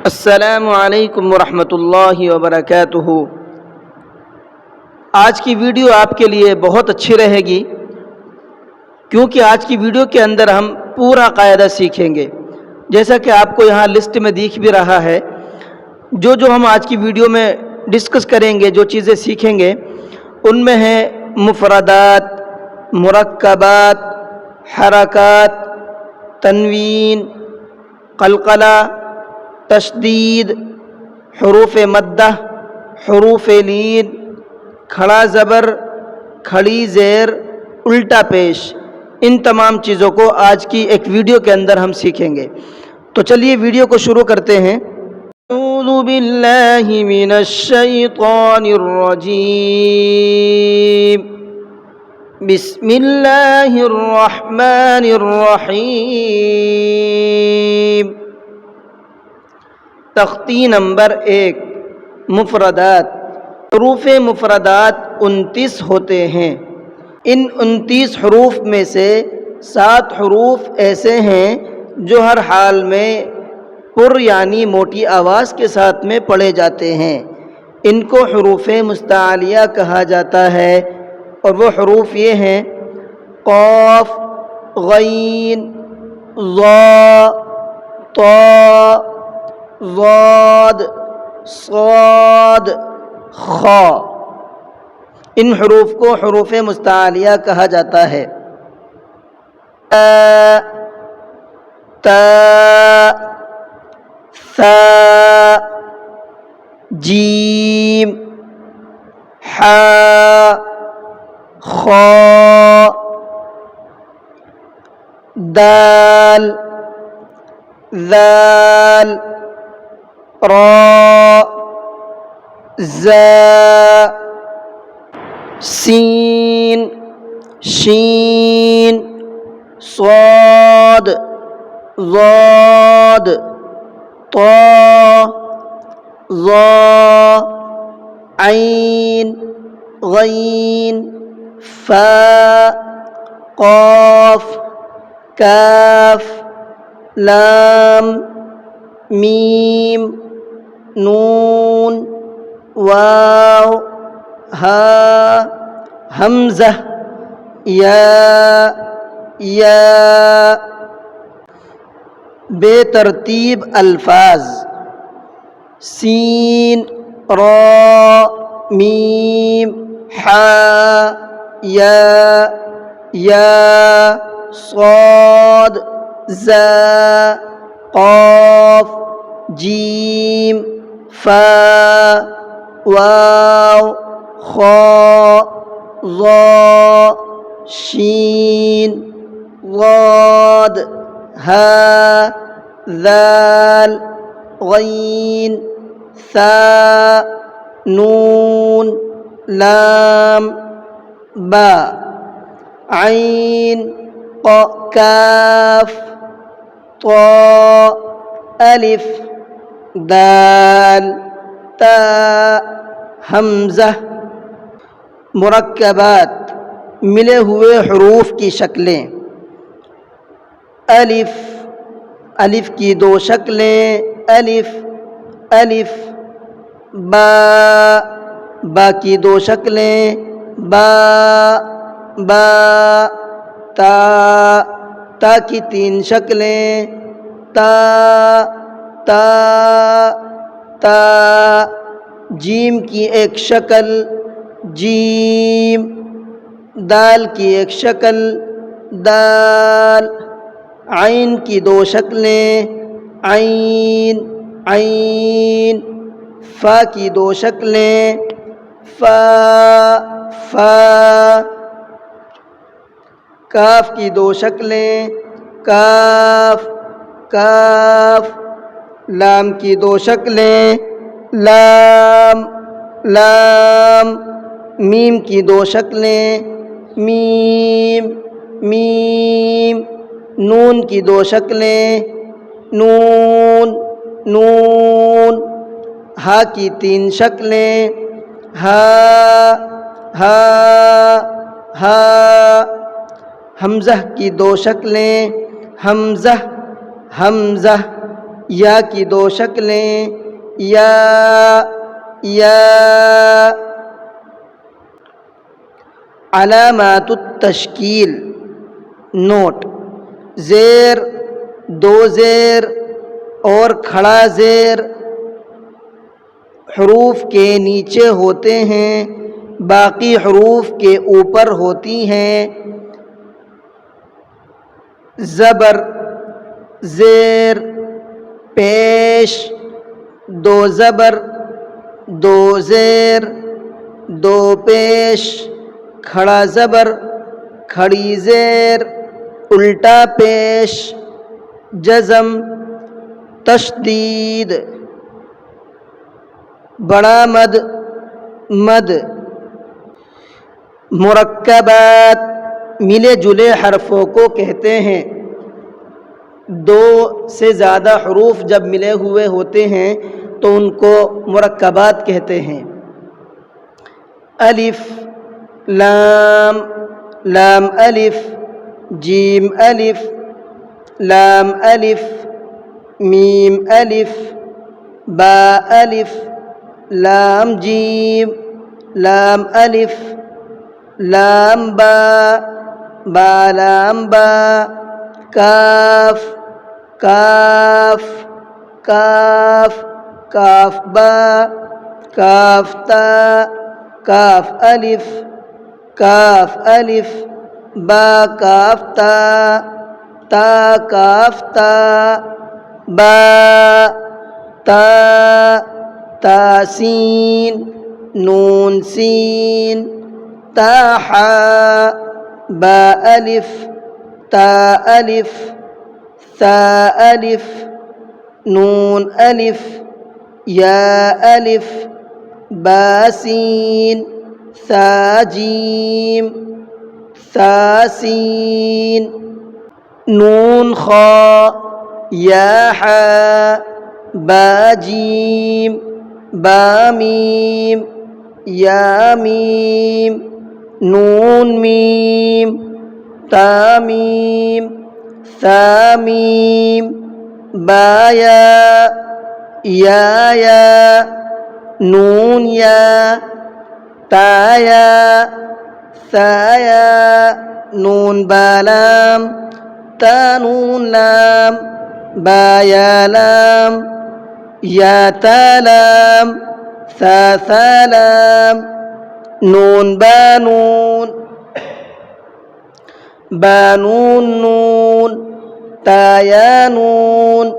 السلام علیکم ورحمۃ اللہ وبرکاتہ۔ آج کی ویڈیو آپ کے لیے بہت اچھی رہے گی، کیونکہ آج کی ویڈیو کے اندر ہم پورا قاعدہ سیکھیں گے۔ جیسا کہ آپ کو یہاں لسٹ میں دکھ بھی رہا ہے، جو ہم آج کی ویڈیو میں ڈسکس کریں گے، جو چیزیں سیکھیں گے، ان میں ہیں مفردات، مرکبات، حرکات، تنوین، قلقلہ، تشدید، حروف مدہ، حروف لین، کھڑا زبر، کھڑی زیر، الٹا پیش، ان تمام چیزوں کو آج کی ایک ویڈیو کے اندر ہم سیکھیں گے۔ تو چلیے ویڈیو کو شروع کرتے ہیں۔ اعوذ باللہ من الشیطان الرجیم، بسم اللہ الرحمن الرحیم۔ تختی نمبر 1، مفردات۔ حروف مفردات 29 ہوتے ہیں۔ ان 29 حروف میں سے 7 حروف ایسے ہیں جو ہر حال میں پر یعنی موٹی آواز کے ساتھ میں پڑھے جاتے ہیں۔ ان کو حروف مستعلیہ کہا جاتا ہے، اور وہ حروف یہ ہیں: قاف، غین، ظا، طا، ضاد، صاد، خا۔ ان حروف کو حروف مستعلیہ کہا جاتا ہے۔ تا، ثا، جیم، حا، خا، دال، ذال، را، زا، سین، شین، صاد، ضاد، طا، ظا، عین، غین، فا، قاف، کاف، لام، میم، نون، واو، ہا، حمزہ، یا۔ بے ترتیب الفاظ: سین، را، میم، حا، یا، صاد، زا، قاف، جیم، فا، واو، خا، ضا، شین، ضاد، ہا، ذال، غین، ثا، نون، لام، با، عین، کاف، طا، الف، دال، تا، حمزہ۔ مرکبات، ملے ہوئے حروف کی شکلیں: الف، الف کی 2 شکلیں: الف، الف۔ با، با کی 2 شکلیں: با، با۔ تا، تا کی 3 شکلیں: تا، تا، تا۔ جیم کی 1 شکل: جیم۔ دال کی 1 شکل: دال۔ عین کی 2 شکلیں: عین، عین۔ فا کی 2 شکلیں: فا، فا۔ کاف کی 2 شکلیں: کاف، کاف۔ لام کی 2 شکلیں: لام، لام۔ میم کی 2 شکلیں: میم، میم۔ نون کی 2 شکلیں: نون، نون۔ ہا کی 3 شکلیں: ہا، ہا، ہا۔ حمزہ کی 2 شکلیں: حمزہ، حمزہ۔ یا کی دو شکلیں یا علامات التشکیل نوٹ، زیر، دو زیر اور کھڑا زیر حروف کے نیچے ہوتے ہیں، باقی حروف کے اوپر ہوتی ہیں۔ زبر، زیر، پیش، دو زبر، دو زیر، دو پیش، کھڑا زبر، کھڑی زیر، الٹا پیش، جزم، تشدید، بڑا مد، مد۔ مرکبات ملے جلے حرفوں کو کہتے ہیں۔ دو سے زیادہ حروف جب ملے ہوئے ہوتے ہیں تو ان کو مرکبات کہتے ہیں۔ الف، لام، لام الف، جیم الف، لام الف، میم الف، با الف، لام جیم، لام الف، لام با، با لام با، کاف، کاف، کاف، کاف با، کاف تا، کاف الف، کاف الف، با کاف تا، تا کاف تا، با، تا، تا سین، نون سین، تا حا، با الف، تا الف، ثا الف، نون الف، یا الف، با سین، ثا جیم، ثا سین، نون خا، یا حا، با جیم، با میم، یا میم، نون میم، تا میم، ثا میم، با یا، نون یا، تا یا، ثا یا، نون با لام، تا نون لام، با یا لام، یا تا لام، ثا ثا لام، نون با نون، با نون نون، تا یا نون،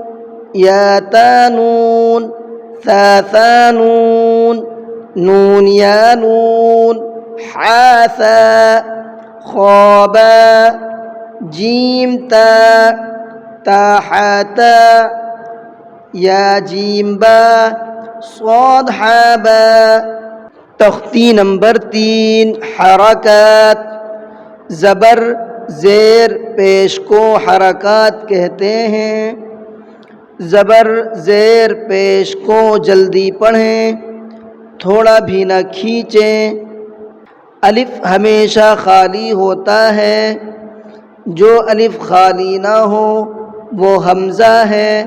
یا تا نون، ثا ثا نون، نون یا نون، حا ثا، خا با، جیم تا، تا حا تا، یا جیم با، صاد حا با۔ تختی نمبر 3، حرکات۔ زبر، زیر، پیش کو حرکات کہتے ہیں۔ زبر، زیر، پیش کو جلدی پڑھیں، تھوڑا بھی نہ کھینچیں۔ الف ہمیشہ خالی ہوتا ہے، جو الف خالی نہ ہو وہ حمزہ ہے۔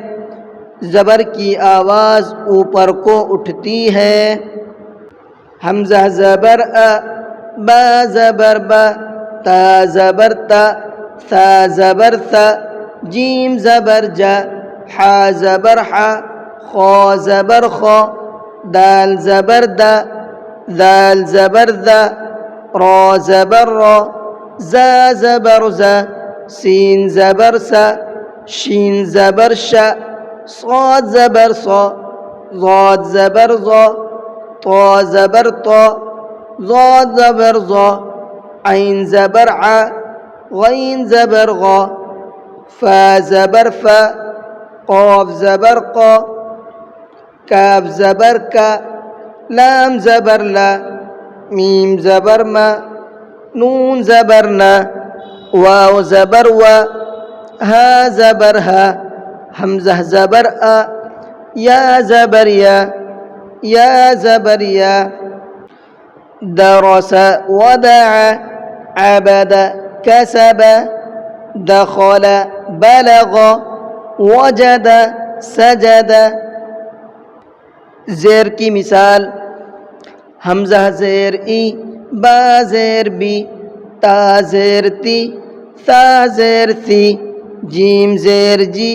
زبر کی آواز اوپر کو اٹھتی ہے۔ حمزہ زبر ا، با زبر با، تا زبر تا، ثا زبر ثا، جیم زبر جا، حا زبر حا، خا زبر خا، دال زبر دا، ذال زبر ذا، را زبر را، زا زبر زا، سین زبر سا، شین زبر شا، صاد زبر صا، ضاد زبر ضا، طا زبر طا، ضاد زبر ضا، عین زبر ع، غین زبر غا، فا زبر فا، قاف زبر قا، کاف زبر کا، لام زبر لا، میم زبر ما، نون زبر نا، واو زبر وا، ہا زبر ہا، حمزہ زبر آ، یا زبر یا زبر یا۔ درس ودع، عبد کسب، دخل بلغ، وجد سجد. زیر کی مثال حمزہ زیر ای، با زیر بی، تا زیر تی، ثا زیر ثی، جیم زیر جی،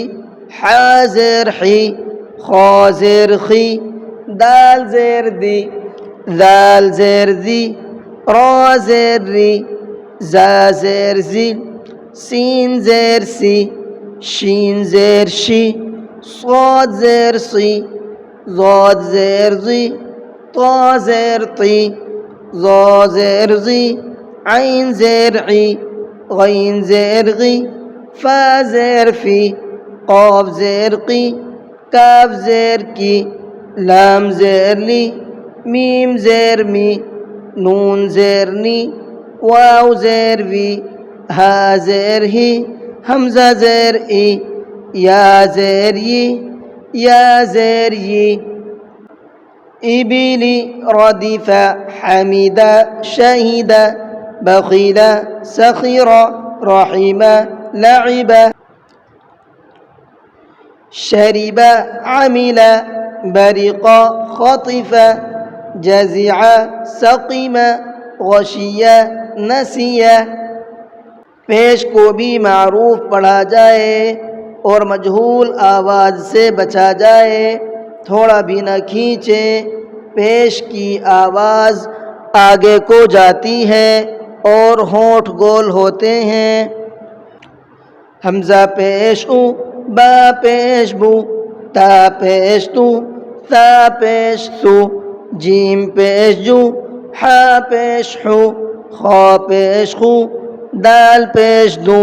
حا زیر حی، خا زیر خی، دال زیر دی، ذال زیر ذی، را زیر ری، زا زیر زی، سین زیر سی، شین زیر شی، صاد زیر صی، ضاد زیر ضی، طا زیر طی، ظا زیر ظی، عین زیر عی، غین زیر غی، فا زیر فی، قاف زیر قی، کاف زیر کی، لام زیر لی، میم زیر می، نون زیر نی، واو زیر وی، ہا زیر ہی، حمزہ زیر ای، یا زیر ی، یا زیر ی. ابلی، ردف، حمد، شہد، بخیل، سخر، رحم، لعب. شرب، عمل، برق، خطف، جزع، سقم، غشی، نسی. پیش کو بھی معروف پڑھا جائے اور مجہول آواز سے بچا جائے، تھوڑا بھی نہ کھینچے. پیش کی آواز آگے کو جاتی ہے اور ہونٹ گول ہوتے ہیں. حمزہ پیش او، با پیش بو، تا پیش تو، ثا پیش ثو، جیم پیش جو، حا پیش حو، خا پیش خو، دال پیش دو،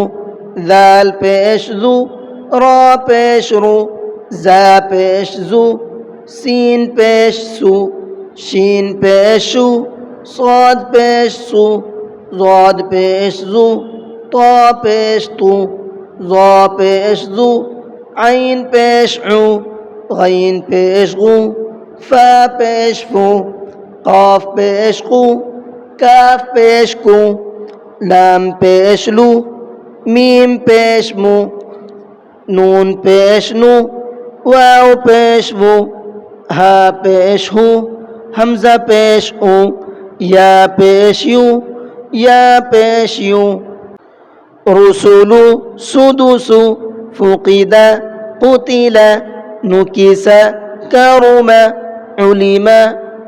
ذال پیش ذو، را پیش رو، زا پیش زو، سین پیش سو، شین پیش شو، صاد پیش سو، ضاد پیش زو، طا پیش تو، ظا پیش ذو، عین پیش عو، غین پیش غو، فا پیش فو، قاف پیش قو، کاف پیش کو، لام پیش لو، میم پیش مو، نون پیش نو، واو پیش وو، ہا پیش ہو، حمزہ پیش او، یا پیش یو، یا پیش یو. رسول، سدس، فقد، قتل، نکس، کرم، علم،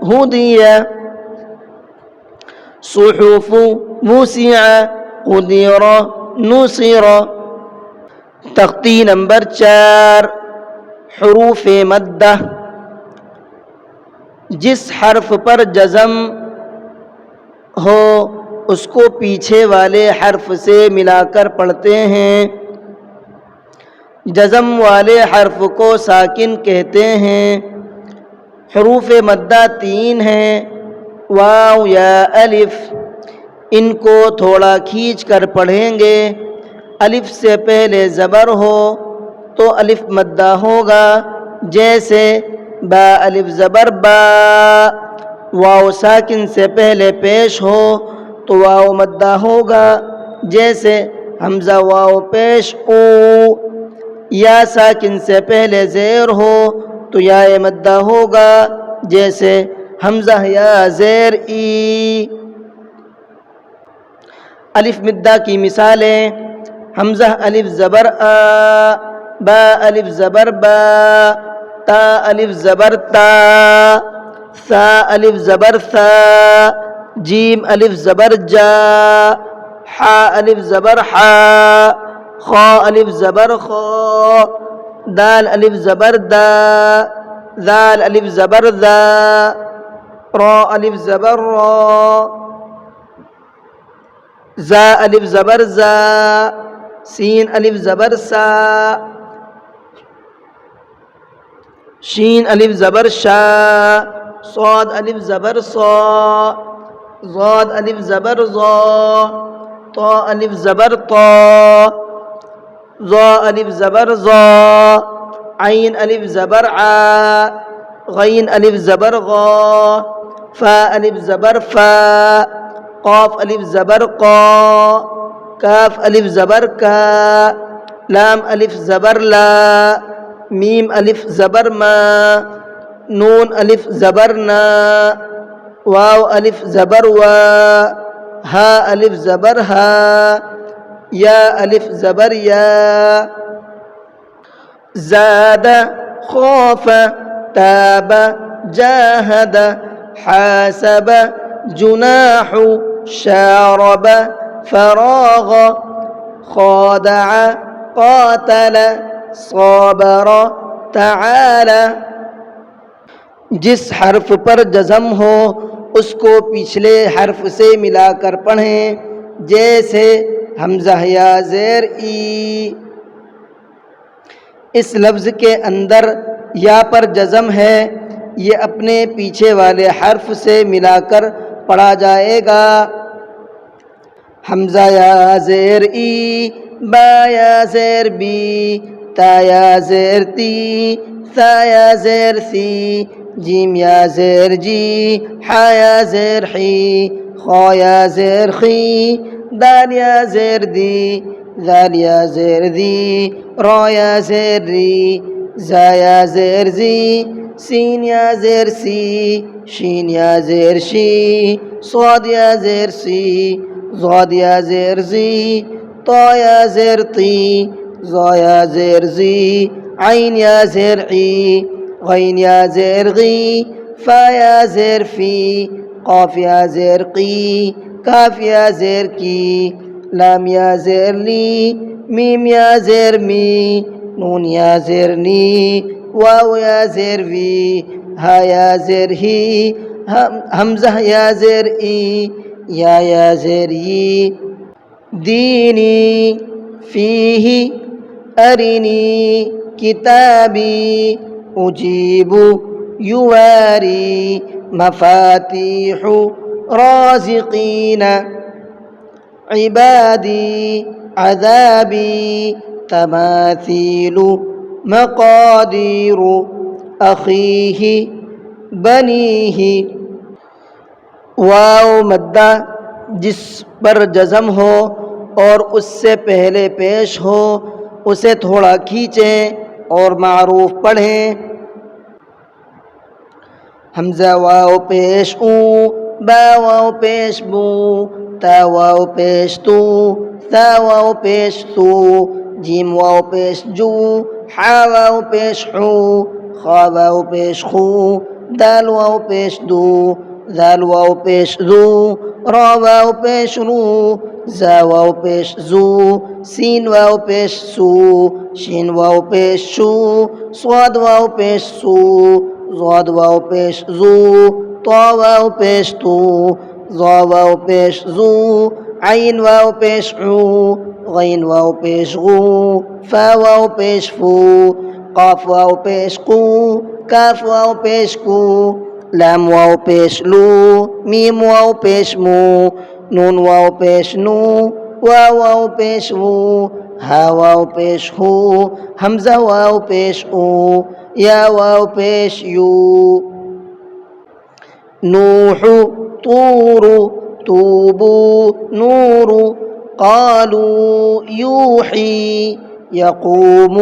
ہدی. صحف، وسع، قدر، نصر. تختی نمبر 4، حروف مدہ. جس حرف پر جزم ہو اس کو پیچھے والے حرف سے ملا کر پڑھتے ہیں. جزم والے حرف کو ساکن کہتے ہیں. حروف مدہ 3 ہیں، واو یا الف. ان کو تھوڑا کھینچ کر پڑھیں گے. الف سے پہلے زبر ہو تو الف مدہ ہوگا، جیسے با الف زبر با. واو ساکن سے پہلے پیش ہو تو واو مدہ ہوگا، جیسے حمزہ واو پیش او. یا ساکن سے پہلے زیر ہو تو یا مدہ ہوگا، جیسے حمزہ یا زیر ای. الف مدہ کی مثالیں: حمزہ الف زبر آ، با الف زبر با، تا الف زبر تا، ثا الف زبر ثا، جیم الف زبر جا، حا الف زبر حا، خا الف زبر خا، دال الف زبر دا، ذال الف زبر ذا، را الف زبر را، زا الف زبر زا، سین الف زبر سا، شین الف زبر شا، صاد الف زبر صا، ضاد الف زبر ضا، طا الف زبر طا، ظا الف زبر ظا، عین الف زبر عا، غین الف زبر غا، فا الف زبر فا، قاف الف زبر قا، کاف الف زبر کا، لام الف زبر لا، میم الف زبر ما، نون الف زبر نا، واو الف زبر وا، ہا الف زبر ہا، یا الف زبر یا، زاد خوف تاب جاهد حاسب جناح شارب فراغ خادع قاتل صابر تعالى۔ جس حرف پر جزم ہو اس کو پچھلے حرف سے ملا کر پڑھیں، جیسے حمزہ یا زیر ای۔ اس لفظ کے اندر یا پر جزم ہے، یہ اپنے پیچھے والے حرف سے ملا کر پڑھا جائے گا۔ حمزہ یا زیر ای، با یا زیر بی، تا یا زیر تی، ثا یا زیر سی، جیم یا زیر جی، حا یا زیر حی، خا یا زیر خی، دال یا زیر دی، ذال یا زیر دی، را یا زیر ری، زا یا زیر زی، سین یا زیر سی، شین یا زیر شی، صاد یا زیر سی، ضاد یا زیر زی، طا یا زیر طی، ظا یا زیر زی، عین یا زیر عی، غین یا زیر غی، فا یا زیر فی، قاف یا زیر قی، کاف یا زیر کی، لام یا زیر لی، میم یا زیر می، نون یا زیر نی، واو یا زیر وی، ہا یا زیر ہی، حمزہ یا زیر ای، یا زیر ی۔ دینی فیہ ارنی کتابی اجیب یواری مفاتیح رازقین عبادی عذابی تماثیل مقادیر اخیہ بنیہ۔ واو مدہ جس پر جزم ہو اور اس سے پہلے پیش ہو اسے تھوڑا کھینچیں اور معروف پڑھیں۔ حمزہ واو پیش اوں، با واو پیش بو، تا واو پیش تو، ثا واو پیش تو، جیم واو پیش جو، حا واو پیش حو، خا واو پیش خو، دال واو پیش دو، ذال واو پیش ذو، را واو پیش رو، زا واو پیش زو، سین واو پیش سو، شین واو پیش شو، صاد واو پیش سو، ضاد واو پیش زو، طا واو پیش تو، ظا واو پیش زو، عین واو پیش عو، غین واو پیش غو، فا واو پیش فو، قاف واو پیش قو، کاف واو پیش کو، لام واو پیش لو، میم واو پیش مو، نون واو پیش نو، واو واو پیش وو، ہا واو پیش ہو، حمزہ واو پیش او، یا واو پیش یو۔ نوح طور توبو نور قالوا یوحی یقوم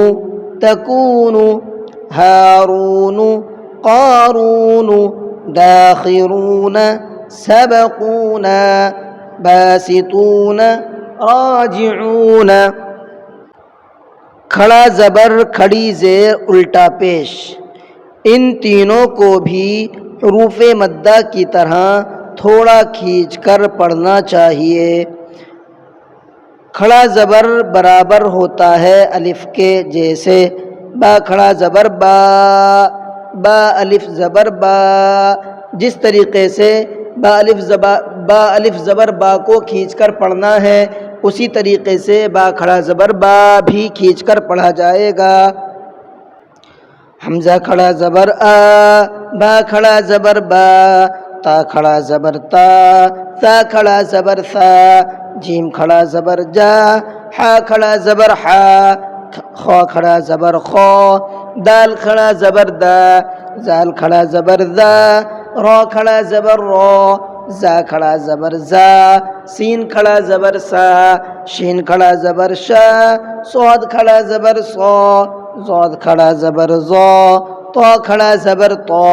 تکون ہارون قارون داخرون سبقون باسطون راجعون۔ کھڑا زبر، کھڑی زیر، الٹا پیش، ان تینوں کو بھی حروف مدہ کی طرح تھوڑا کھینچ کر پڑھنا چاہیے۔ کھڑا زبر برابر ہوتا ہے الف کے، جیسے با کھڑا زبر با، با الف زبر با۔ جس طریقے سے با الف زبر با کو کھینچ کر پڑھنا ہے، اسی طریقے سے با کھڑا زبر با بھی کھینچ کر پڑھا جائے گا۔ حمزہ کھڑا زبر آ، با کھڑا زبر با، تا کھڑا زبر تا، ثا کھڑا زبر ثا، جیم کھڑا زبر جا، حا کھڑا زبر حا، خا کھڑا زبر خا، دال کھڑا زبر دا، زال کھڑا زبر ذا، را کھڑا زبر را، زا کھڑا زبر زا، سین کھڑا زبر سا، شین کھڑا زبر شا، صاد کھڑا زبر صا، ضاد کھڑا زبر زو، تو کھڑا زبر تو،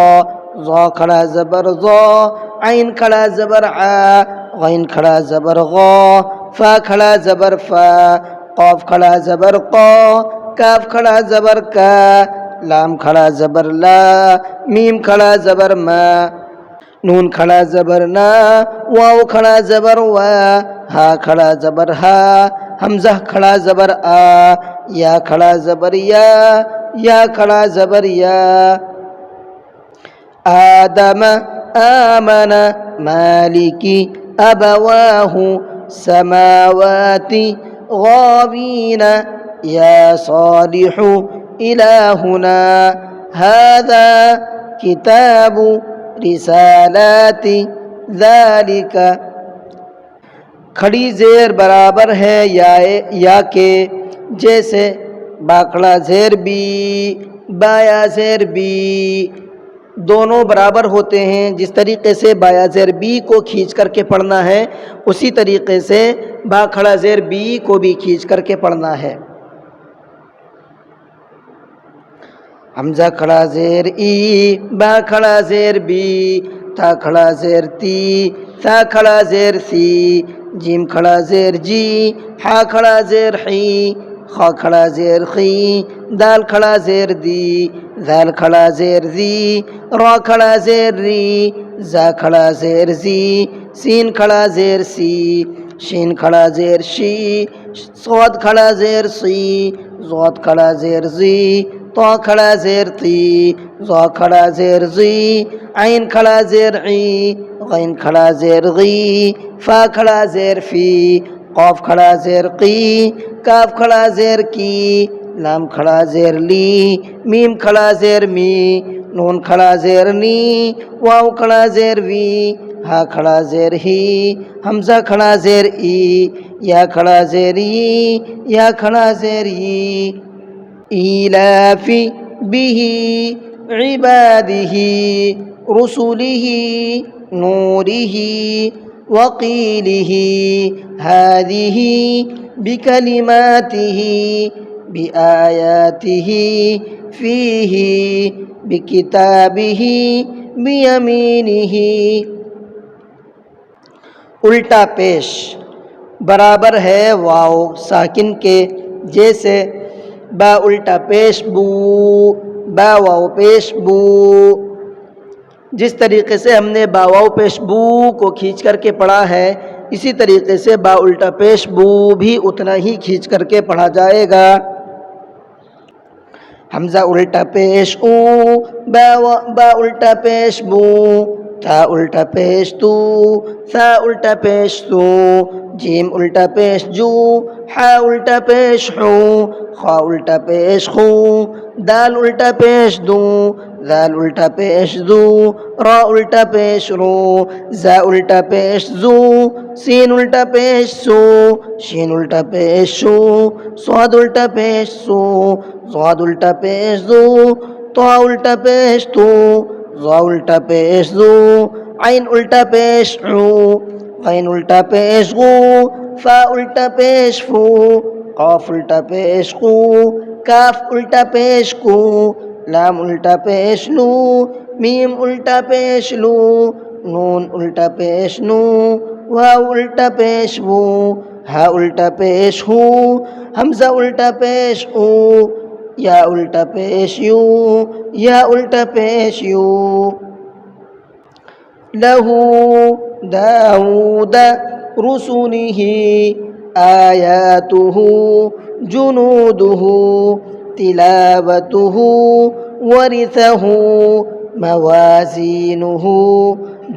ظا کھڑا زبر ظا، عین کھڑا زبر ع، غین کھڑا زبر غا، فا کھڑا زبر فا، قاف کھڑا زبر قا، کاف کھڑا زبر کا، لام کھڑا زبر لا، میم کھڑا زبر ما، نون کھڑا زبر نا، واو کھڑا زبر وا، ہا کھڑا زبر ہا، حمزہ کھڑا زبر آ، یا کھڑا زبر یا کھڑا زبر یا، آدم آمن مالکی ابواہ سماواتی غابین یا صالح الہنا هذا کتاب رسالات ذالک، کھڑی زیر برابر ہے یا کے، جیسے باکھڑا زیر بی، بایا زیر بی دونوں برابر ہوتے ہیں۔ جس طریقے سے بایا زیر بی کو کھینچ کر کے پڑھنا ہے، اسی طریقے سے با کھڑا زیر بی کو بھی کھینچ کر کے پڑھنا ہے۔ حمزہ کھڑا زیر ای، با کھڑا زیر بی، تا کھڑا زیر تی، تا کھڑا زیر سی، جیم کھڑا زیر جی، ہا کھڑا زیر حی، خا کھڑا زیر خی، دال کھڑا زیر دی، ذال کھڑا زیر زی، را کھڑا زیر ری، زا کھڑا زیر زی، سین کھڑا زیر سی، شین کھڑا زیر شی، صاد کھڑا زیر سی، ضاد کھڑا زیر زی، طا کھڑا زیر تی، ظا کھڑا زیر زی، عین کھڑا زیر عی، غین کھڑا زیر غی، فا کھڑا زیر فی، قاف کھڑا زیر قی، کاف کھڑا زیر کی، لام کھڑا زیر لی، میم کھڑا زیر می، نون کھڑا زیر نی، واو کھڑا زیر وی، ہا کھڑا زیر ہی، حمزہ کھڑا زیر ای، یا کھڑا زیر ای، یا کھڑا زیر ای، ایلافی بہ عبادہ رسلہ نورہ وقیلہ ہذہ بکلماتہ بآیاتہ فیہ بکتابہ بیمینہ۔ الٹا پیش برابر ہے واو ساکن کے، جیسے با الٹا پیش بو، با واو پیش بو۔ جس طریقے سے ہم نے با واو پیش بو کو کھینچ کر کے پڑھا ہے، اسی طریقے سے با الٹا پیش بو بھی اتنا ہی کھینچ کر کے پڑھا جائے گا۔ حمزہ الٹا پیش او، با الٹا پیش بو، تا الٹا پیش تو، ثا الٹا پیش تو، جیم الٹا پیش جو، حا الٹا پیش حو، خا الٹا پیش خو، دال الٹا پیش دو، ذال الٹا پیش دو، را الٹا پیش رو، زا الٹا پیش زو، سین الٹا پیش سو، شین الٹا پیش شو، صاد الٹا پیش سو، ضاد الٹا پیش دو، طا الٹا پیش تو، ظا الٹا پیش دو، عین الٹا پیش عو، غین الٹا پیش غو، فا الٹا پیش فو، قاف الٹا پیش قو، کاف الٹا پیش کو، لام الٹا پیش لو، میم الٹا پیش لو، نون الٹا پیش نو، واو الٹا پیش وو، ہا الٹا پیش ہو، حمزہ الٹا پیش او، یا الٹا پیش یو، یا الٹا پیش یو۔ لہو داود رسلہ آیاتہ جنودہ تلاوتہ ورثہ موازینہ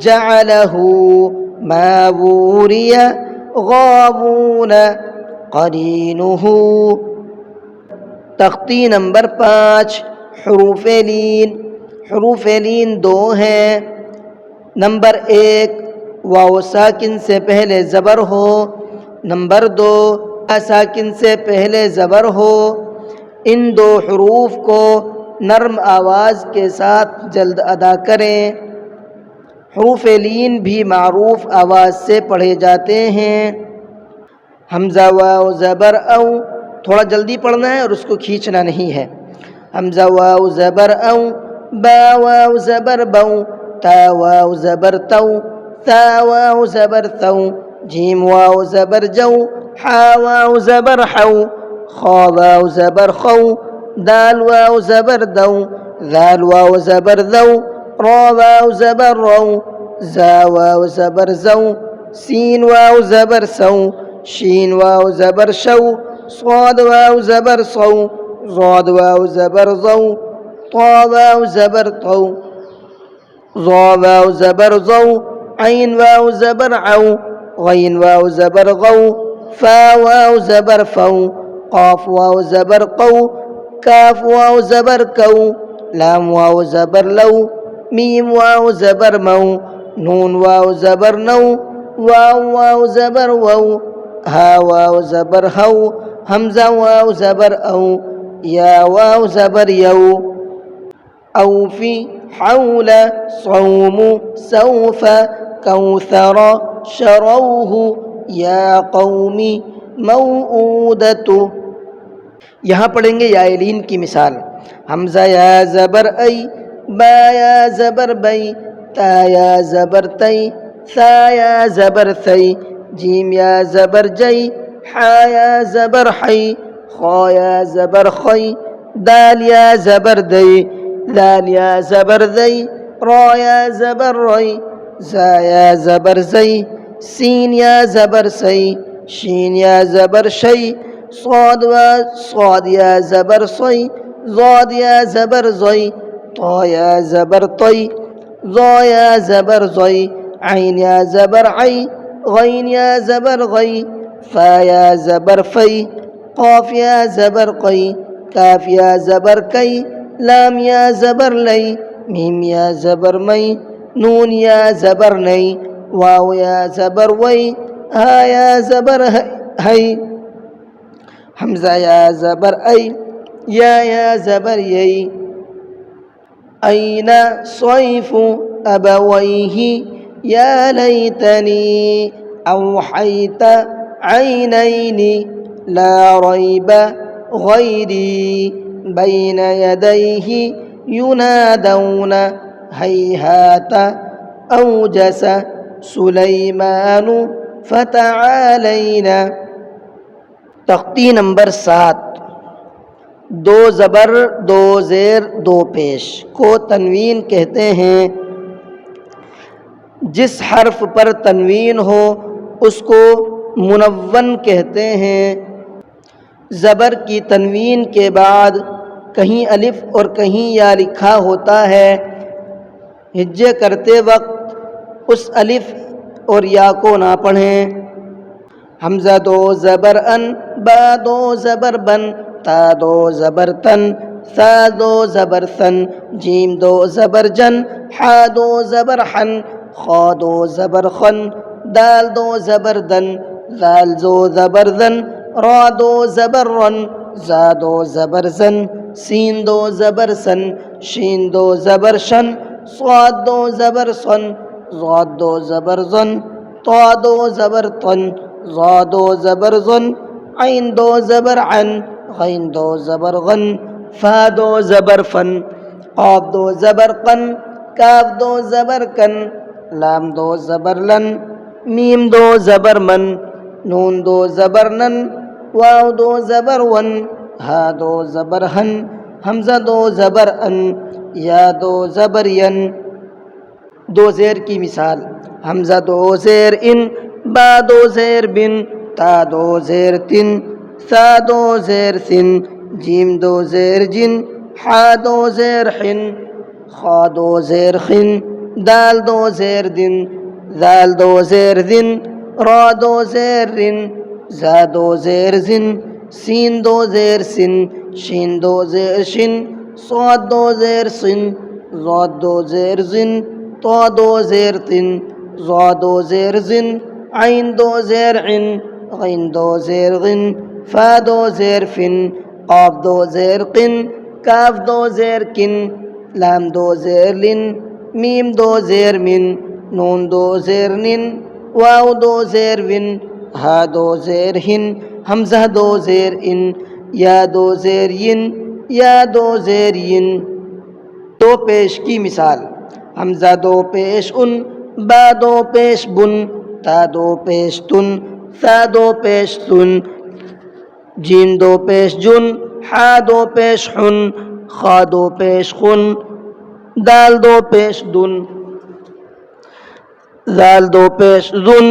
جعلہ ما بوری غابون قرینہ۔ تختی نمبر 5، حروف لین۔ حروف لین 2 ہیں۔ نمبر 1 واو ساکن سے پہلے زبر ہو، نمبر 2 ساکن سے پہلے زبر ہو۔ ان 2 حروف کو نرم آواز کے ساتھ جلد ادا کریں۔ حروف لین بھی معروف آواز سے پڑھے جاتے ہیں۔ حمزہ واو زبر او، تھوڑا جلدی پڑھنا ہے اور اس کو کھینچنا نہیں ہے۔ حمزہ واو زبر او، با واو زبر بو، تا واو زبر تو، ثا واو زبر ثو، جیم واو زبر جو، حا واو زبر حو، خا واو زبر خو، دال واو زبر دو، ذال واو زبر ذو، را واو زبر رو، زا واو زبر زو، سین واو زبر سو، شین واو زبر شو، صاد واو زبر صو، ضاد واو زبر ضو، طا واو زبر طو، ظا واو زبر ضو، عین واو زبر عو، غین واو زبر غو، فا واو زبر فو، قاف واو زبر قو، کاف واو زبر کو، لام واو زبر لو، میم واو زبر مو، نون واو زبر نو، واو واو زبر وو، ہا واو زبر ہو، حمزہ واو زبر او، یا واو زبر یو، اوفی، حول، صوم، سوف، کوثر، شروہ، یا قوم، موعودۃ۔ یہاں پڑھیں گے یائلین کی مثال۔ حمزہ یا زبر ای، با یا زبر بئی، تا یا زبر تئی، ثا یا زبر ثئی، جیم یا زبر جئی، حا یا زبر حی، خا یا زبر خی، دال یا زبر دئی، ذال یا زبر ذئی، را یا زبر رئی، زا یا زبر زئی، سین یا زبر سئی، شین یا زبر شئی، صاد یا زبر صی، ضاد یا زبر زئی، طا یا زبر طی، ظا یا زبر زئی، عین یا زبر عی، غین یا زبر غی، فا یا زبر فی، قاف یا زبر قی، کاف یا زبر کئی، لام یا زبر لئی، میم یا زبر مئی، نون یا زبر نئی، واو یا زبر وئی، ہا یا زبر ہئی، حمزہ یا زبر ای، یا زبر یئی، این صیف ابویہ یا لیتنی اوحیت عینین لا ریب غیری بین یدیہ ینادون ہیہات اوجس سلیمان فتعالینا۔ تختی نمبر 7، دو زبر دو زیر دو پیش کو تنوین کہتے ہیں۔ جس حرف پر تنوین ہو اس کو منون کہتے ہیں۔ زبر کی تنوین کے بعد کہیں الف اور کہیں یا لکھا ہوتا ہے۔ ہجے کرتے وقت اس الف اور یا کو نہ پڑھیں۔ حمزہ دو زبر ان، با دو زبر بن، تا دو زبر تن، ثا دو زبر ثن، جیم دو زبر جن، حا دو زبر حن، خا دو زبر خن، دال دو زبر دن، ذال دو زبر ذن، را دو زبر رن، زا دو زبر زن، سین دو زبر سن، شین دو زبر شن، صاد دو زبر صن، ضاد دو زبر زن، طا دو زبر طن، ظا دو زبر ظن، عین دو زبر عن، غین دو زبر غن، فا دو زبر فن، قاف دو زبر قن، کاف دو زبر کن، لام دو زبر لن، میم دو زبر من، نون دو زبر نن، واو دو زبر ون، ہا دو زبر ہن، حمزہ دو زبر ان، یا دو زبر ین۔ دو زیر کی مثال۔ حمزہ دو زیر ان، با دو زیر بن، تا دو زیر تن، ثا دو زیر ثن، جیم دو زیر جن، حا دو زیر حن، خا دو زیر خن، دال دو زیر دن، ذال دو زیر ذن، را دو زیر رن، زا دو زیر زن، سین دو زیر سن، شین دو زیر شن، صاد دو زیر سن، ضاد دو زیر زن، طا دو زیر تن، ظا دو زیر زن، عین دو زیر عن، غین دو زیر غن، فا دو زیر فن، قاف دو زیر قن، کاف دو زیر کن، لام دو زیر لن، میم دو زیر من، نون دو زیر نن، واو دو زیر ون، ہا دو زیر ہن، حمزہ دو زیر ان، یا دو زیر ین، یا دو زیر ین. دو پیش کی مثال: حمزہ دو پیش ان، با دو پیش بن، تا دو پیش تن، ثا دو پیش سن، جیم دو پیش جن، حا دو پیش حن، خا دو پیش خن، دال دو پیش دن، زال دو پیش زن،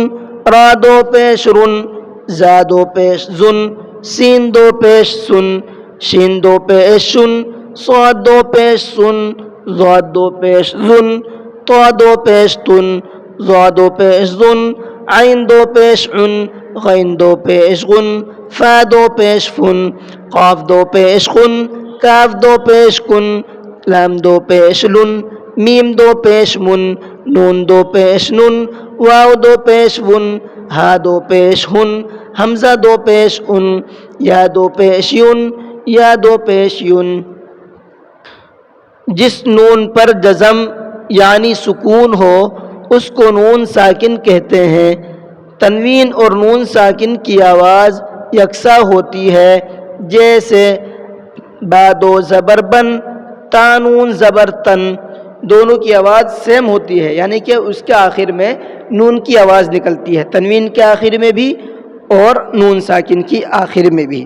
را دو پیش رن، زا دو پیش زن، سین دو پیش سن، شین دو پیش شن، صاد دو پیش سن، ضاد دو پیش زن، طا دو پیش تن، ظا دو پیش زن، عین دو پیش عن، غین دو پیش غن، فا دو پیش فن، قاف دو پیش خن، کاف دو پیش کن، لام دو پیش لن، میم دو پیش من، نون دو پیش نن، واو دو پیش ون، ہا دو پیش ہن، حمزہ دو پیش ان، یا دو پیش یون، یا دو پیش یون. جس نون پر جزم یعنی سکون ہو اس کو نون ساکن کہتے ہیں. تنوین اور نون ساکن کی آواز یکساں ہوتی ہے، جیسے با دو زبر بن، تا نون زبر تن. دونوں کی آواز سیم ہوتی ہے، یعنی کہ اس کے آخر میں نون کی آواز نکلتی ہے، تنوین کے آخر میں بھی اور نون ساکن کی آخر میں بھی.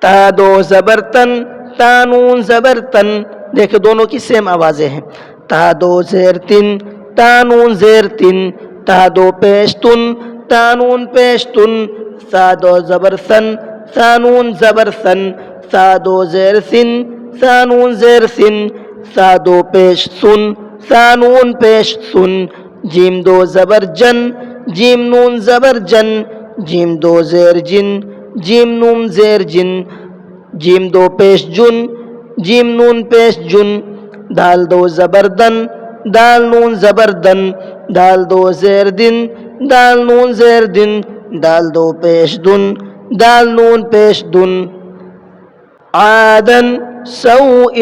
تا دو زبر تن، تا نون زبر تن، دیکھیں دونوں کی سیم آوازیں ہیں. تا دو زیر تن، تا نون زیر تن، تا دو پیش تن، تا نون پیش تن، سا دو زبر سن، سا نون زبر سن، سا دو زیر سن، سا نون زیر سن، سا دو پیش سن، سا نون پیش سن، جیم دو زبر جن، جیم نون زبر جن، جیم دو زیر جن، جیم نون زیر جن، جیم دو پیش جن، جیم نون پیش جن، دال دو زبر دن، دال نون زبر دن، دال دو زیر دن، دال نون زیر دن، دال دو پیش دن، دال نون پیش دن. عادن سوء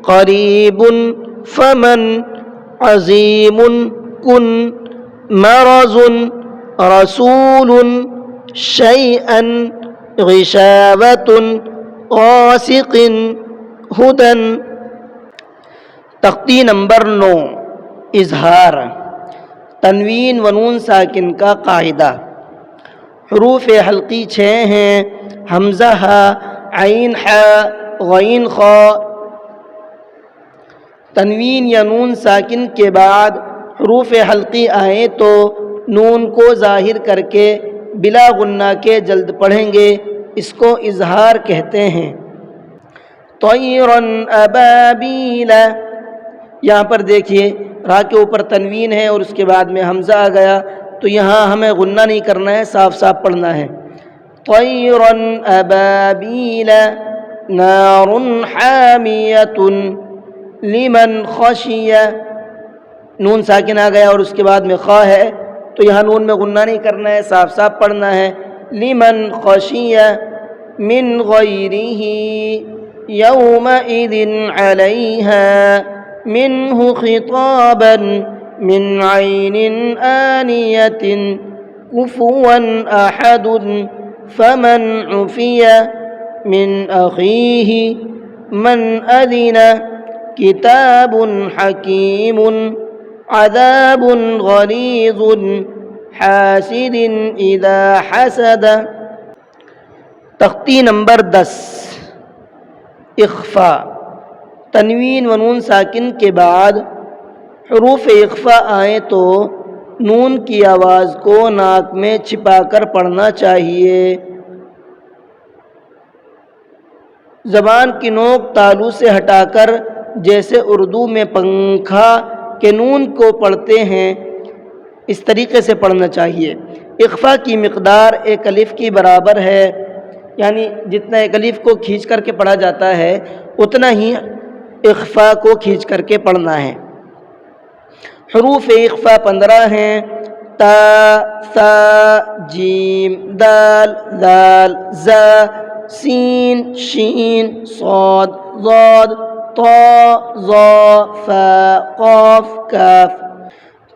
قریب فمن عظیم کن مرض رسول شیئا غشاوة غاسق ہدن. تختی نمبر 9 اظہار. تنوین و نون ساکن کا قاعدہ: حروف حلقی 6 ہیں: حمزہ ہا، عین حا، غین خا. تنوین یا نون ساکن کے بعد حروف حلقی آئیں تو نون کو ظاہر کر کے بلا غنہ کے جلد پڑھیں گے، اس کو اظہار کہتے ہیں. طیرن ابابیل، یہاں پر دیکھیے را کے اوپر تنوین ہے اور اس کے بعد میں حمزہ آ گیا، تو یہاں ہمیں غنہ نہیں کرنا ہے، صاف صاف پڑھنا ہے. طیرن ابابیل نار حامیۃ لمن خشی، نون ساکن آ گیا اور اس کے بعد میں خا ہے، تو یہاں نون میں غنہ نہیں کرنا ہے، صاف صاف پڑھنا ہے. لمن خشی من غیرہ یومئذ علیہا منہ خطابا من عین آنیۃ کفوا احد فمن عفی من اخیہ من اذن کتاب حکیم عذاب غلیظ حاسد اذا حسد. تختی نمبر 10 اخفا. تنوین و نون ساکن کے بعد حروف اخفا آئیں تو نون کی آواز کو ناک میں چھپا کر پڑھنا چاہیے. زبان کی نوک تالو سے ہٹا کر جیسے اردو میں پنکھا کے نون کو پڑھتے ہیں اس طریقے سے پڑھنا چاہیے. اخفا کی مقدار ایک الف کی برابر ہے، یعنی جتنا ایک الف کو کھینچ کر کے پڑھا جاتا ہے اتنا ہی اخفا کو کھینچ کر کے پڑھنا ہے. حروف اخفا 15 ہیں: تا، ثا، جیم، دال، ذال، زا، سین، شین، صاد، ضاد، طا، ظا، فا، قاف، کاف.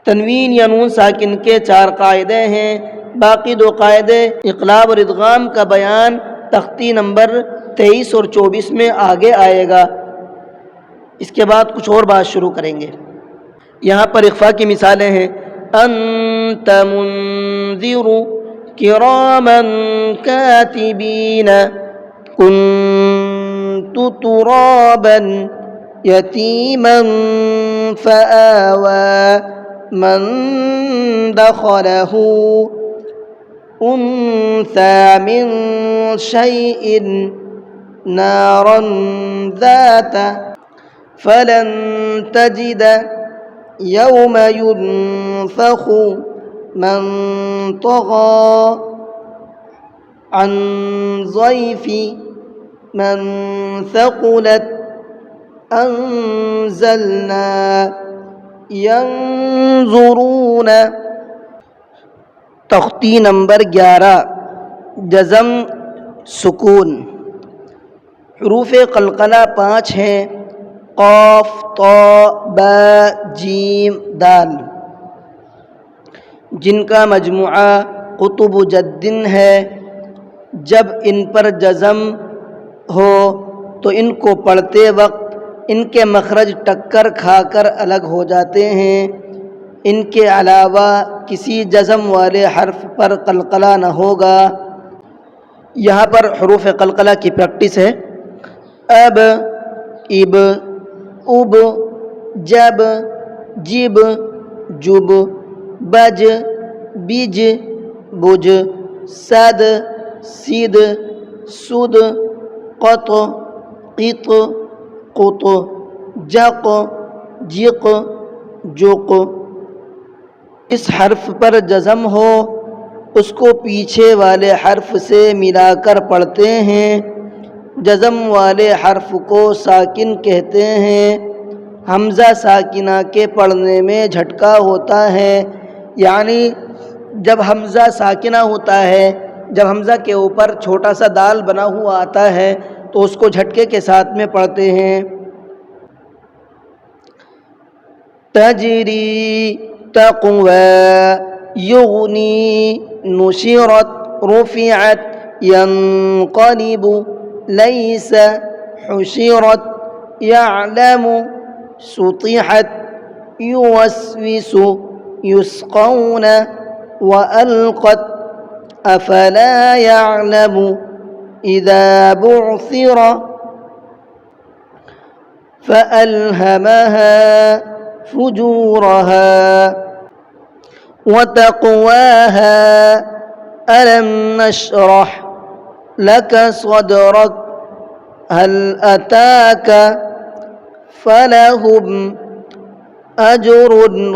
تنوین یا نون ساکن کے 4 قاعدے ہیں، باقی 2 قاعدے اقلاب اور ادغام کا بیان تختی نمبر 23 اور 24 میں آگے آئے گا، اس کے بعد کچھ اور بات شروع کریں گے۔ یہاں پر اخفا کی مثالیں ہیں، انت منذر کراما کاتبین، کنت ترابا یتیما فآوى من دخله انثى من شيء نارا ذات فلن تجد يوم ينفخ من طغى عن ضيف من ثقلت انزلنا ينظرون۔ تختی نمبر 11، جزم سکون۔ حروف قلقلہ 5 ہیں، قاف، طا، با، جیم، دال، جن کا مجموعہ قطب جد ہے۔ جب ان پر جزم ہو تو ان کو پڑھتے وقت ان کے مخرج ٹکر کھا کر الگ ہو جاتے ہیں، ان کے علاوہ کسی جزم والے حرف پر قلقلہ نہ ہوگا۔ یہاں پر حروف قلقلہ کی پریکٹس ہے، اب، اب، اب، جب، جب، جب، بج، بج، بج، صد، سید، سد، قط، قط، قط، جق، جق، جق۔ اس حرف پر جزم ہو اس کو پیچھے والے حرف سے ملا کر پڑھتے ہیں۔ جزم والے حرف کو ساکن کہتے ہیں۔ حمزہ ساکنہ کے پڑھنے میں جھٹکا ہوتا ہے، یعنی جب حمزہ ساکنہ ہوتا ہے، جب حمزہ کے اوپر چھوٹا سا دال بنا ہوا آتا ہے تو اس کو جھٹکے کے ساتھ میں پڑھتے ہیں۔ تجری، تقوی، یغنی، نشرت، رفعت، ینقلب، لیس، حشرت، یعلم، سطحت، یوسوس، یسقون، وألقت، أفلا يعلم إذا بعثر، فألهمها فجورها وتقواها، ألم نشرح لك صدرك، هل أتاك، فلهم أجر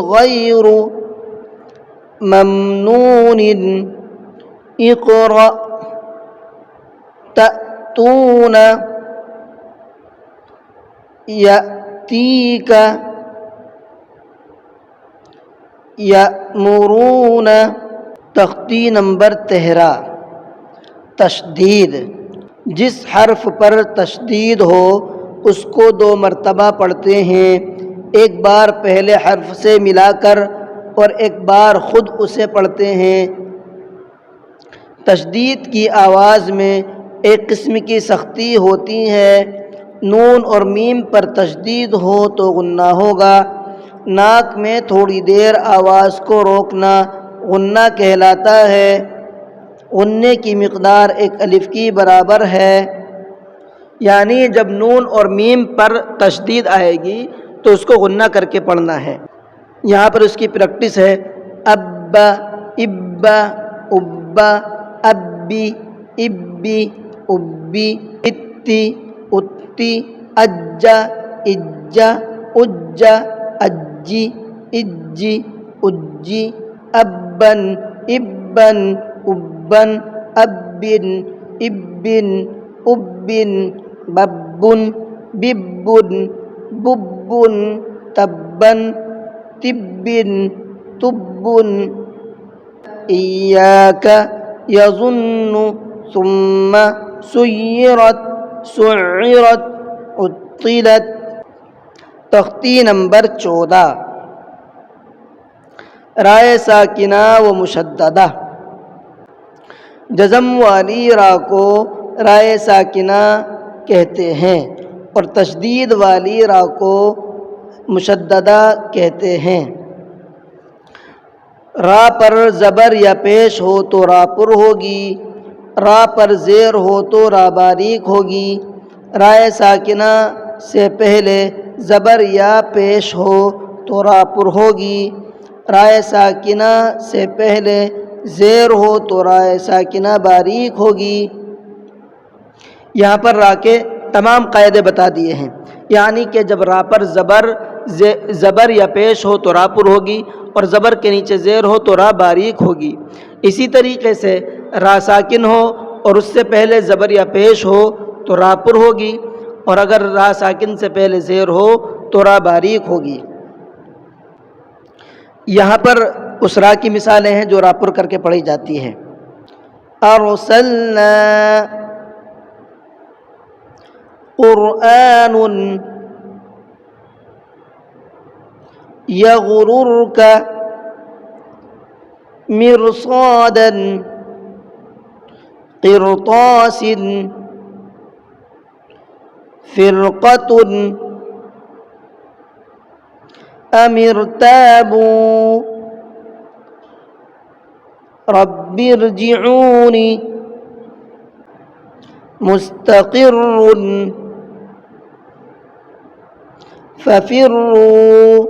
غير ممنون، اقرأ، تأتون، يأتيك، یأمرون۔ تختی نمبر 13، تشدید۔ جس حرف پر تشدید ہو اس کو 2 مرتبہ پڑھتے ہیں، ایک بار پہلے حرف سے ملا کر اور ایک بار خود اسے پڑھتے ہیں۔ تشدید کی آواز میں ایک قسم کی سختی ہوتی ہے۔ نون اور میم پر تشدید ہو تو غنہ ہوگا۔ ناک میں تھوڑی دیر آواز کو روکنا غنہ کہلاتا ہے۔ غنے کی مقدار ایک الف کی برابر ہے، یعنی جب نون اور میم پر تشدید آئے گی تو اس کو غنہ کر کے پڑھنا ہے۔ یہاں پر اس کی پریکٹس ہے، ابا، ابا، ابا، ابی، ابی، ابی، اتی، اتی، اجا، اجا، اجا، اجی، اجی، اجی، ابن، ابن، ابن، ابن، ابن، ابن، ببن، ببن، ببن، تبن، تبن، تبن، ایاک، یظن، ثم سیرت، سعرت، عطلت۔ تختی نمبر 14، رائے ساکنہ و مشددہ۔ جزم والی را کو رائے ساکنہ کہتے ہیں اور تشدید والی را کو مشددہ کہتے ہیں۔ را پر زبر یا پیش ہو تو را پر ہوگی، را پر زیر ہو تو را باریک ہوگی۔ رائے ساکنہ سے پہلے زبر یا پیش ہو تو را پر ہوگی، رائے ساکنہ سے پہلے زیر ہو تو رائے ساکنہ باریک ہوگی۔ یہاں پر را کے تمام قاعدے بتا دیے ہیں، یعنی کہ جب را پر زبر یا پیش ہو تو را پر ہوگی اور زبر کے نیچے زیر ہو تو را باریک ہوگی۔ اسی طریقے سے را ساکن ہو اور اس سے پہلے زبر یا پیش ہو تو را پر ہوگی، اور اگر را ساکن سے پہلے زیر ہو تو را باریک ہوگی۔ یہاں پر اس را کی مثالیں ہیں جو را پر کر کے پڑھی جاتی ہیں۔ ارسلنا قرآن یغررک مرصادا قرطاس فرقة ام ارتابوا رب ارجعون مستقر ففروا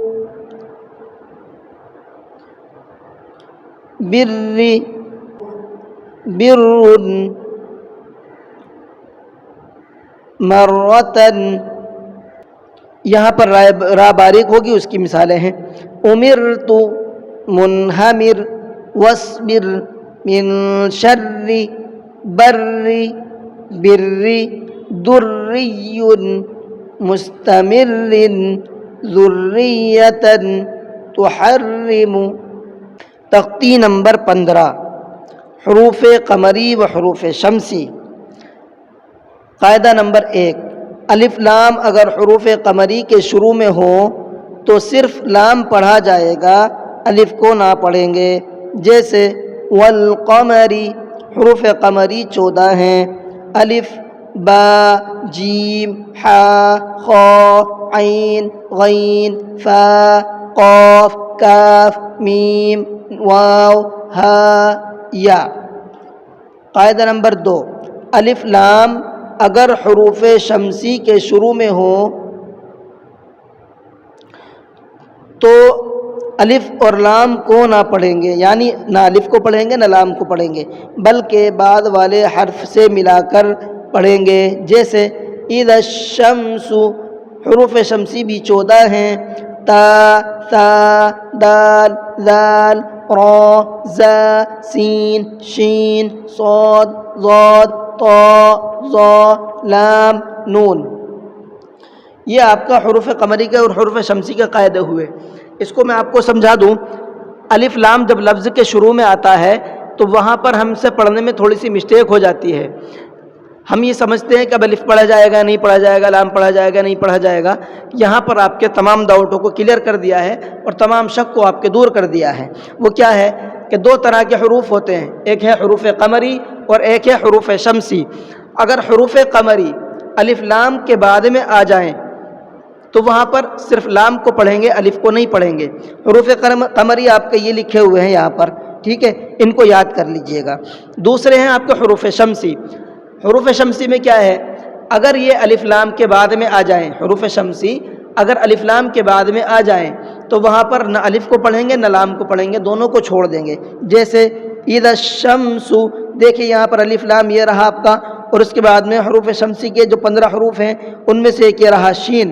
بر مرتن۔ یہاں پر را باریک ہوگی، اس کی مثالیں ہیں۔ امرت منہمر واصبر من شر بر دری مستمر ذریۃ تحرم۔ تختی نمبر 15، حروف قمری و حروف شمسی۔ قاعدہ نمبر 1، الف لام اگر حروف قمری کے شروع میں ہو تو صرف لام پڑھا جائے گا، الف کو نہ پڑھیں گے۔ جیسے والقمری، حروف قمری 14 ہیں، الف با جیم حا خا عین غین فا قاف کاف میم واو ہا یا۔ قاعدہ نمبر 2، الف لام اگر حروف شمسی کے شروع میں ہو تو الف اور لام کو نہ پڑھیں گے، یعنی نہ الف کو پڑھیں گے نہ لام کو پڑھیں گے، بلکہ بعد والے حرف سے ملا کر پڑھیں گے۔ جیسے اذا الشمس، حروف شمسی بھی 14 ہیں، تا ثا دال ذال را زا سین شین صاد ضاد طا ظا لام نون۔ یہ آپ کا حروف قمری کے اور حروف شمسی کے قاعدے ہوئے۔ اس کو میں آپ کو سمجھا دوں، الف لام جب لفظ کے شروع میں آتا ہے تو وہاں پر ہم سے پڑھنے میں تھوڑی سی مسٹیک ہو جاتی ہے۔ ہم یہ سمجھتے ہیں کہ اب الف پڑھا جائے گا نہیں پڑھا جائے گا، لام پڑھا جائے گا نہیں پڑھا جائے گا۔ یہاں پر آپ کے تمام ڈاؤٹوں کو کلیئر کر دیا ہے اور تمام شک کو آپ کے دور کر دیا ہے۔ وہ کیا ہے کہ 2 طرح کے حروف ہوتے ہیں، ایک ہے حروف قمری اور ایک ہے حروف شمسی۔ اگر حروف قمری الف لام کے بعد میں آ جائیں تو وہاں پر صرف لام کو پڑھیں گے، الف کو نہیں پڑھیں گے۔ حروف قمری آپ کے یہ لکھے ہوئے ہیں یہاں پر، ٹھیک ہے، ان کو یاد کر لیجئے گا۔ دوسرے ہیں آپ کے حروف شمسی۔ حروف شمسی میں کیا ہے، اگر یہ الف لام کے بعد میں آ جائیں، حروف شمسی اگر الف لام کے بعد میں آ جائیں تو وہاں پر نہ الف کو پڑھیں گے نہ لام کو پڑھیں گے، دونوں کو چھوڑ دیں گے۔ جیسے اذا الشمس، دیکھیں یہاں پر الف لام یہ رہا آپ کا، اور اس کے بعد میں حروف شمسی کے جو 15 حروف ہیں ان میں سے ایک یہ رہا شین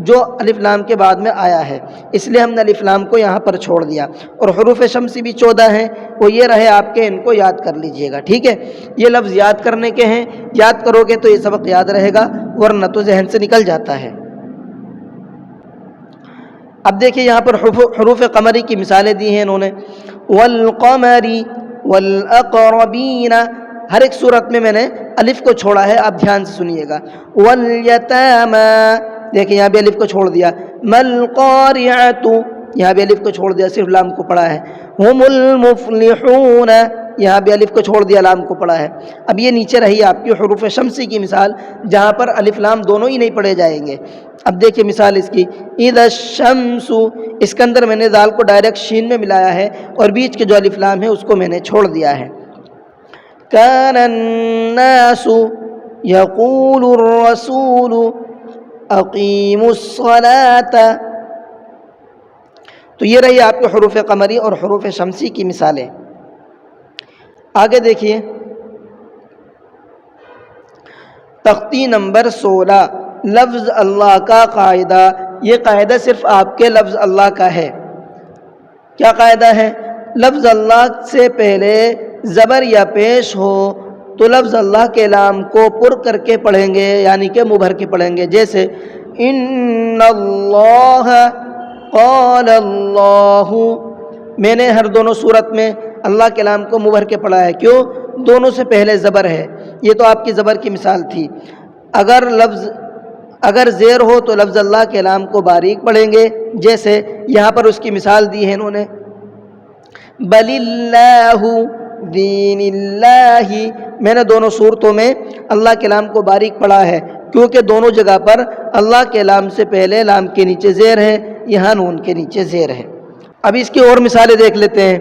جو الف لام کے بعد میں آیا ہے، اس لیے ہم نے الف لام کو یہاں پر چھوڑ دیا۔ اور حروف شمسی بھی 14 ہیں، وہ یہ رہے آپ کے، ان کو یاد کر لیجئے گا، ٹھیک ہے۔ یہ لفظ یاد کرنے کے ہیں، یاد کرو گے تو یہ سبق یاد رہے گا، ورنہ تو ذہن سے نکل جاتا ہے۔ اب دیکھیں یہاں پر حروف قمری کی مثالیں دی ہیں انہوں نے، والقمر والاقربین، ہر ایک صورت میں نے الف کو چھوڑا ہے، آپ دھیان سے سنیے گا۔ والیتاما، دیکھیں یہاں بھی الف کو چھوڑ دیا۔ مالقارعۃ، یہاں بھی الف کو چھوڑ دیا، صرف لام کو پڑھا ہے۔ ہم المفلحون، یہاں بھی الف کو چھوڑ دیا، لام کو پڑھا ہے۔ اب یہ نیچے رہی آپ کی حروف شمسی کی مثال، جہاں پر الف لام دونوں ہی نہیں پڑھے جائیں گے۔ اب دیکھیے مثال اس کی، اذا الشمس، اس کے اندر میں نے دال کو ڈائریکٹ شین میں ملایا ہے اور بیچ کے جو الف لام ہے اس کو میں نے چھوڑ دیا ہے۔ کان الناس یقول الرسول اقیموا الصلاۃ۔ تو یہ رہی آپ کے حروف قمری اور حروف شمسی کی مثالیں۔ آگے دیکھیے تختی نمبر 16، لفظ اللہ کا قاعدہ۔ یہ قاعدہ صرف آپ کے لفظ اللہ کا ہے۔ کیا قاعدہ ہے؟ لفظ اللہ سے پہلے زبر یا پیش ہو تو لفظ اللہ کے لام کو پر کر کے پڑھیں گے، یعنی کہ منہ بھر کے پڑھیں گے، جیسے ان اللہ قال اللہ۔ میں نے ہر دونوں صورت میں اللہ کے لام کو منہ بھر کے پڑھا ہے، کیوں؟ دونوں سے پہلے زبر ہے۔ یہ تو آپ کی زبر کی مثال تھی۔ اگر زیر ہو تو لفظ اللہ کے لام کو باریک پڑھیں گے، جیسے یہاں پر اس کی مثال دی ہے انہوں نے، بل اللہ دین اللہ۔ میں نے دونوں صورتوں میں اللہ کے لام کو باریک پڑھا ہے، کیونکہ دونوں جگہ پر اللہ کے لام سے پہلے لام کے نیچے زیر ہے، یہاں نون کے نیچے زیر ہے۔ اب اس کی اور مثالیں دیکھ لیتے ہیں۔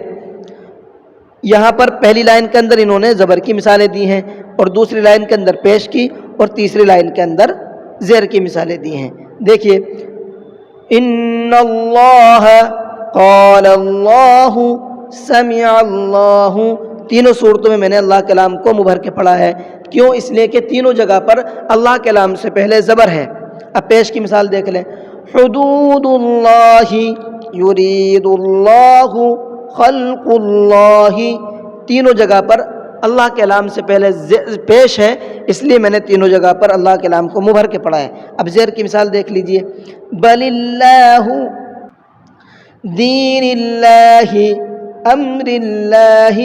یہاں پر پہلی لائن کے اندر انہوں نے زبر کی مثالیں دی ہیں، اور دوسری لائن کے اندر پیش کی، اور تیسری لائن کے اندر زیر کی مثالیں دی ہیں۔ دیکھیے ان اللہ قال اللہ سمع اللہ، تینوں صورتوں میں نے اللہ کے لام کو منہ بھر کے پڑھا ہے، کیوں؟ اس لیے کہ تینوں جگہ پر اللہ کے لام سے پہلے زبر ہے۔ اب پیش کی مثال دیکھ لیں، حدود اللہ یرید اللہ خلق اللہ۔ تینوں جگہ پر اللہ کے لام سے پہلے پیش ہے، اس لیے میں نے تینوں جگہ پر اللہ کے لام کو منہ بھر کے پڑھا ہے۔ اب زیر کی مثال دیکھ لیجئے، بل اللہ دین اللہ امر اللہ۔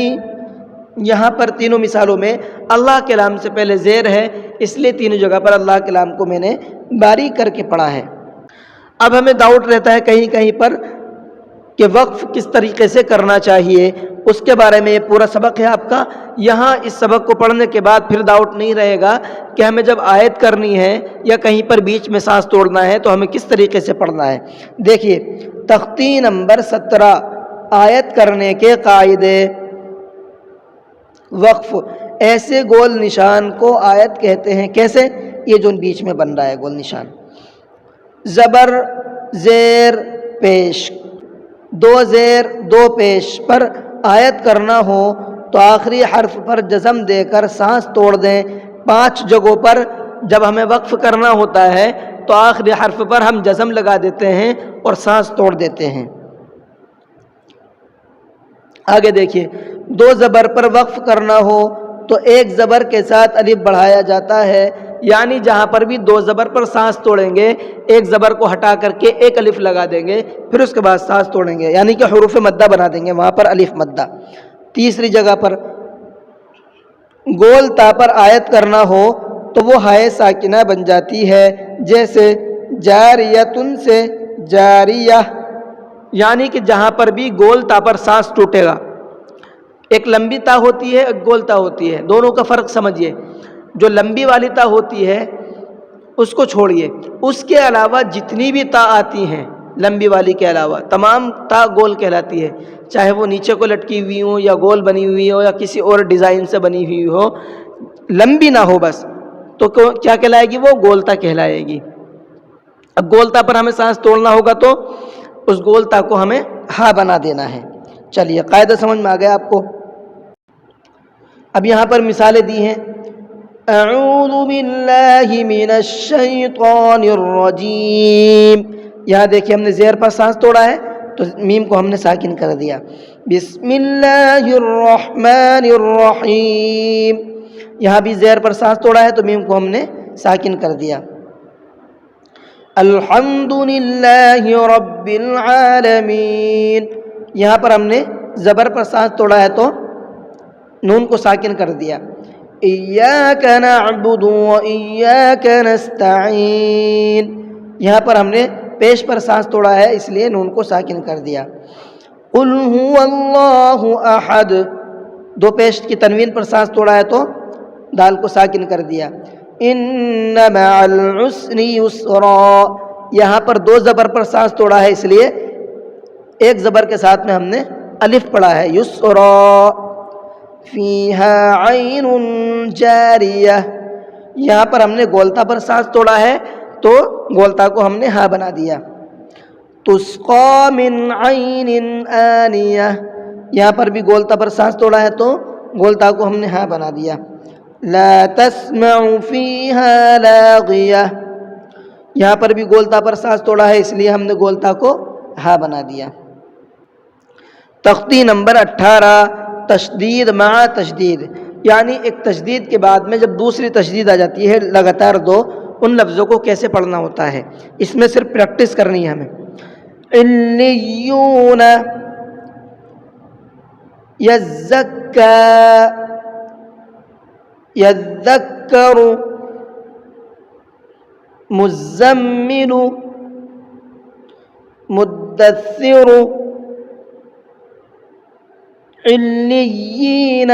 یہاں پر تینوں مثالوں میں اللہ کے لام سے پہلے زیر ہے، اس لیے تینوں جگہ پر اللہ کے لام کو میں نے باریک کر کے پڑھا ہے۔ اب ہمیں ڈاؤٹ رہتا ہے کہیں کہیں پر کہ وقف کس طریقے سے کرنا چاہیے، اس کے بارے میں یہ پورا سبق ہے آپ کا۔ یہاں اس سبق کو پڑھنے کے بعد پھر ڈاؤٹ نہیں رہے گا کہ ہمیں جب آیت کرنی ہے یا کہیں پر بیچ میں سانس توڑنا ہے تو ہمیں کس طریقے سے پڑھنا ہے۔ دیکھیے تختی نمبر 17، آیت کرنے کے قاعدے۔ وقف، ایسے گول نشان کو آیت کہتے ہیں۔ کیسے؟ یہ جو بیچ میں بن رہا ہے گول نشان، زبر زیر پیش، دو زیر دو پیش پر آیت کرنا ہو تو آخری حرف پر جزم دے کر سانس توڑ دیں۔ 5 جگہوں پر جب ہمیں وقف کرنا ہوتا ہے تو آخری حرف پر ہم جزم لگا دیتے ہیں اور سانس توڑ دیتے ہیں۔ آگے دیکھیے، 2 زبر پر وقف کرنا ہو تو 1 زبر کے ساتھ الف بڑھایا جاتا ہے، یعنی جہاں پر بھی 2 زبر پر سانس توڑیں گے 1 زبر کو ہٹا کر کے 1 الف لگا دیں گے، پھر اس کے بعد سانس توڑیں گے، یعنی کہ حروف مدہ بنا دیں گے، وہاں پر الف مدہ۔ تیسری جگہ پر گول تا پر آیت کرنا ہو تو وہ ہائے ساکنہ بن جاتی ہے، جیسے جاریتن سے جاریہ، یعنی کہ جہاں پر بھی گول تا پر سانس ٹوٹے گا، ایک لمبی تا ہوتی ہے ایک گول تا ہوتی ہے، دونوں کا فرق سمجھیے۔ جو لمبی والی تا ہوتی ہے اس کو چھوڑیے، اس کے علاوہ جتنی بھی تا آتی ہیں لمبی والی کے علاوہ تمام تا گول کہلاتی ہے، چاہے وہ نیچے کو لٹکی ہوئی ہو یا گول بنی ہوئی ہو یا کسی اور ڈیزائن سے بنی ہوئی ہو، لمبی نہ ہو بس، تو کیا کہلائے گی؟ وہ گولتا کہلائے گی۔ اب گولتا پر ہمیں سانس توڑنا ہوگا تو اس گولتا کو ہمیں ہا بنا دینا ہے۔ چلیے قاعدہ سمجھ میں آ گیا آپ کو۔ اب یہاں پر مثالیں دی ہیں، اعوذ باللہ من الشیطان الرجیم۔ یہاں دیکھیں ہم نے زیر پر سانس توڑا ہے تو میم کو ہم نے ساکن کر دیا۔ بسم اللہ الرحمن الرحیم، یہاں بھی زیر پر سانس توڑا ہے تو میم کو ہم نے ساکن کر دیا۔ الحمد للہ رب العالمین، یہاں پر ہم نے زبر پر سانس توڑا ہے تو نون کو ساکن کر دیا۔ ایاک نعبد و ایاک نستعین، یہاں پر ہم نے پیش پر سانس توڑا ہے اس لیے نون کو ساکن کر دیا۔ قل هو اللہ احد، دو پیش کی تنوین پر سانس توڑا ہے تو دال کو ساکن کر دیا. ان مع العسر یسرا، یہاں پر دو زبر پر سانس توڑا ہے اس لیے ایک زبر کے ساتھ میں ہم نے الف پڑھا ہے یسرا. فیہا عین جاریہ، یہاں پر ہم نے گولتا پر سانس توڑا ہے تو گولتا کو ہم نے ہاں بنا دیا. تسقا من عین آنیہ، یہاں پر بھی گولتا پر سانس توڑا ہے تو گولتا کو ہم نے ہاں بنا دیا. لا تسمع فیہا لاغیہ، یہاں پر بھی گولتا پر سانس توڑا ہے اس لیے ہم نے گولتا کو ہاں بنا دیا. تختی نمبر 18 تشدید مع تشدید، یعنی ایک تشدید کے بعد میں جب دوسری تشدید آ جاتی ہے لگاتار دو، ان لفظوں کو کیسے پڑھنا ہوتا ہے، اس میں صرف پریکٹس کرنی ہے ہمیں. علیون یزکا یذکر مزمل مدثر علیین